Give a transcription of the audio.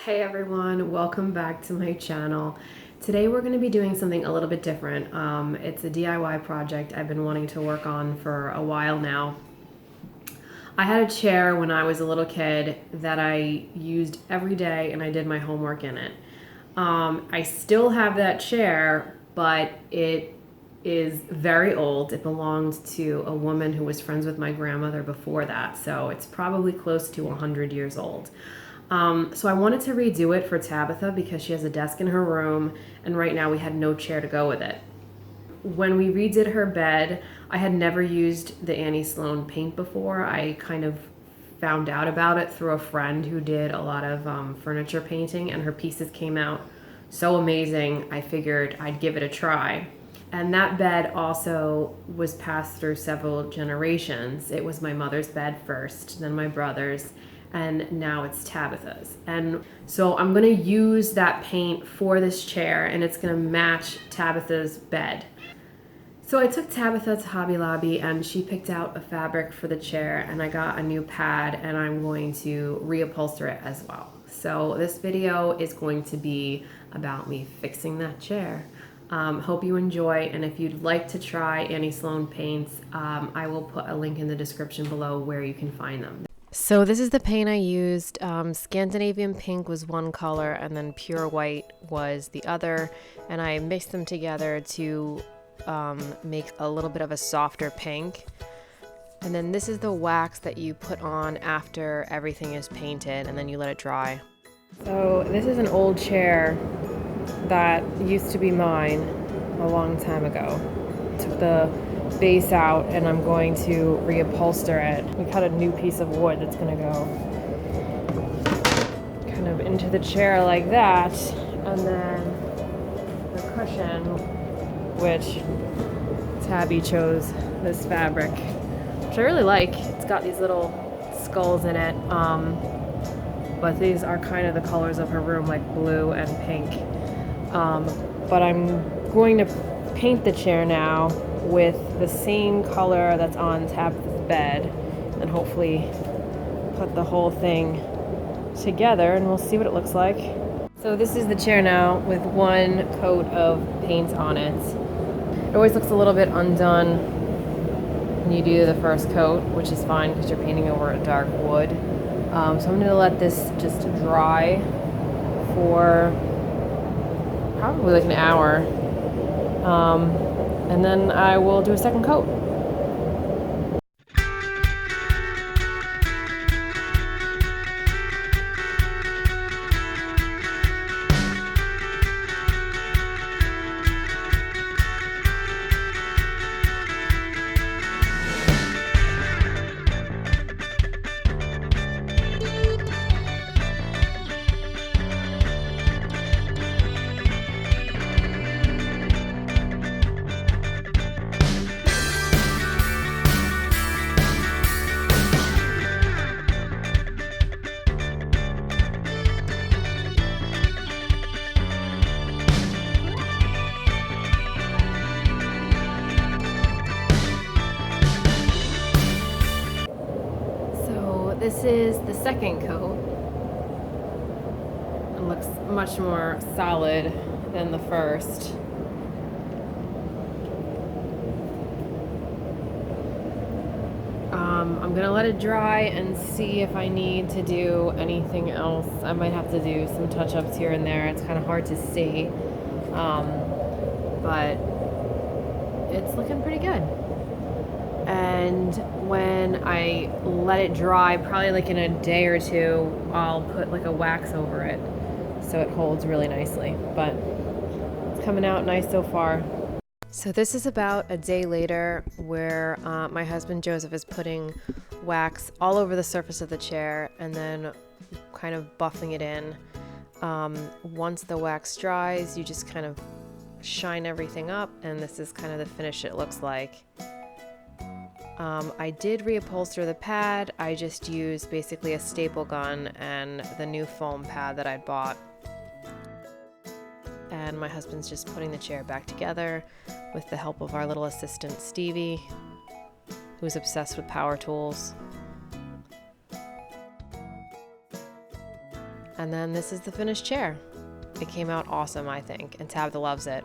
Hey everyone, welcome back to my channel. Today we're going to be doing something a little bit different. It's a DIY project I've been wanting to work on for a while now. I had a chair when I was a little kid that I used every day and I did my homework in it. I still have that chair, but it is very old. It belonged to a woman who was friends with my grandmother before that, so it's probably close to 100 years old. So I wanted to redo it for Tabitha because she has a desk in her room, and right now we had no chair to go with it. When we redid her bed, I had never used the Annie Sloan Paint before. I kind of found out about it through a friend who did a lot of furniture painting, and her pieces came out so amazing, I figured I'd give it a try. And that bed also was passed through several generations. It was my mother's bed first, then my brother's, and now it's Tabitha's. And so I'm gonna use that paint for this chair, and it's gonna match Tabitha's bed. So I took Tabitha to Hobby Lobby and she picked out a fabric for the chair, and I got a new pad and I'm going to reupholster it as well. So this video is going to be about me fixing that chair. Hope you enjoy, and if you'd like to try Annie Sloan paints, I will put a link in the description below where you can find them. So this is the paint I used. Scandinavian Pink was one color and then Pure White was the other, and I mixed them together to make a little bit of a softer pink. And then this is the wax that you put on after everything is painted, and then you let it dry. So this is an old chair that used to be mine a long time ago. Took the base out and I'm going to reupholster it. We cut a new piece of wood that's going to go kind of into the chair like that, and then the cushion, which Tabby chose this fabric, which I really like. It's got these little skulls in it, but these are kind of the colors of her room, like blue and pink. But I'm going to paint the chair now with the same color that's on Tabitha's bed, and hopefully put the whole thing together and we'll see what it looks like. So this is the chair now with one coat of paint on it. It always looks a little bit undone when you do the first coat, which is fine because you're painting over a dark wood. So I'm going to let this just dry for probably like an hour. And then I will do a second coat. This is the second coat. It looks much more solid than the first. I'm gonna let it dry and see if I need to do anything else. I might have to do some touch-ups here and there. It's kind of hard to see, but it's looking pretty good. And when I let it dry, probably like in a day or two, I'll put like a wax over it so it holds really nicely. But it's coming out nice so far. So this is about a day later, where my husband Joseph is putting wax all over the surface of the chair and then kind of buffing it in. Once the wax dries, you just kind of shine everything up, and this is kind of the finish it looks like. I did reupholster the pad. I just used basically a staple gun and the new foam pad that I'd bought. And my husband's just putting the chair back together with the help of our little assistant Stevie, who's obsessed with power tools. And then this is the finished chair. It came out awesome, I think, and Tabitha loves it.